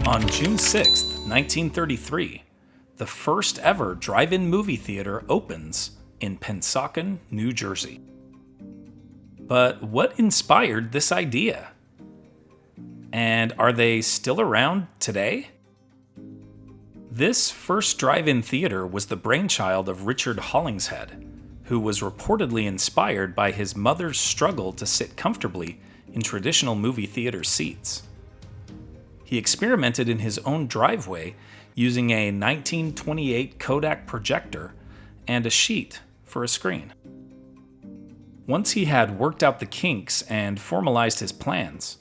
On June 6, 1933, the first ever drive-in movie theater opens in Pennsauken, New Jersey. But what inspired this idea? And are they still around today? This first drive-in theater was the brainchild of Richard Hollingshead, who was reportedly inspired by his mother's struggle to sit comfortably in traditional movie theater seats. He experimented in his own driveway using a 1928 Kodak projector and a sheet for a screen. Once he had worked out the kinks and formalized his plans,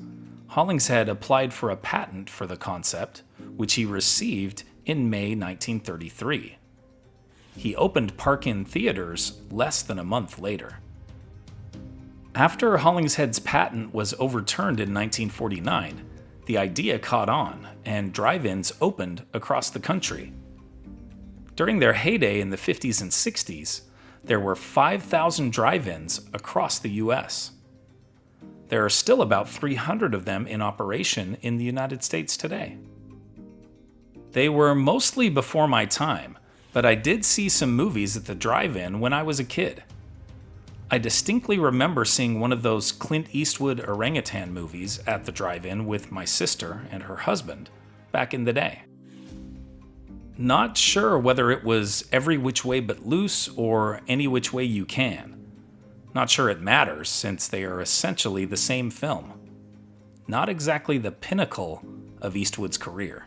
Hollingshead applied for a patent for the concept, which he received in May 1933. He opened Park-In theaters less than a month later. After Hollingshead's patent was overturned in 1949, the idea caught on, and drive-ins opened across the country. During their heyday in the 50s and 60s, there were 5,000 drive-ins across the U.S. There are still about 300 of them in operation in the United States today. They were mostly before my time, but I did see some movies at the drive-in when I was a kid. I distinctly remember seeing one of those Clint Eastwood orangutan movies at the drive-in with my sister and her husband back in the day. Not sure whether it was Every Which Way But Loose or Any Which Way You Can. Not sure it matters since they are essentially the same film. Not exactly the pinnacle of Eastwood's career.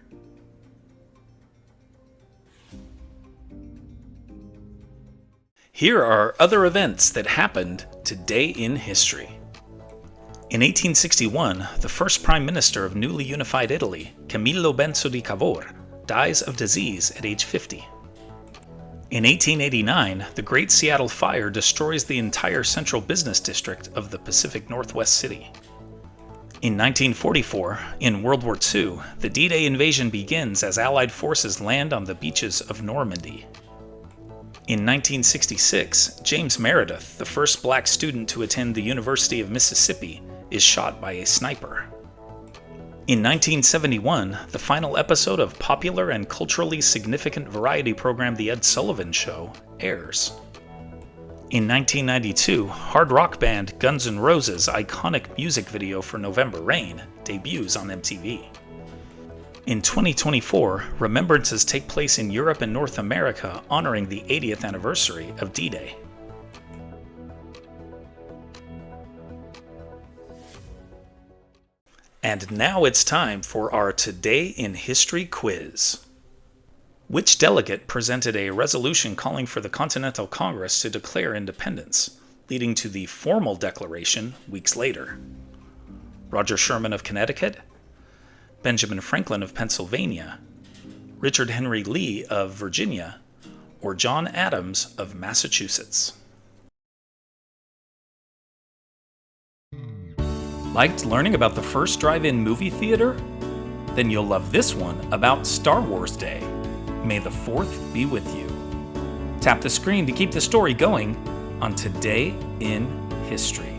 Here are other events that happened today in history. In 1861, the first Prime Minister of newly unified Italy, Camillo Benso di Cavour, dies of disease at age 50. In 1889, the Great Seattle Fire destroys the entire central business district of the Pacific Northwest city. In 1944, in World War II, the D-Day invasion begins as Allied forces land on the beaches of Normandy. In 1966, James Meredith, the first black student to attend the University of Mississippi, is shot by a sniper. In 1971, the final episode of popular and culturally significant variety program The Ed Sullivan Show airs. In 1992, hard rock band Guns N' Roses' iconic music video for November Rain debuts on MTV. In 2024, remembrances take place in Europe and North America honoring the 80th anniversary of D-Day. And now it's time for our Today in History quiz. Which delegate presented a resolution calling for the Continental Congress to declare independence, leading to the formal declaration weeks later? Roger Sherman of Connecticut, Benjamin Franklin of Pennsylvania, Richard Henry Lee of Virginia, or John Adams of Massachusetts? Liked learning about the first drive-in movie theater? Then you'll love this one about Star Wars Day. May the 4th be with you. Tap the screen to keep the story going on Today in History.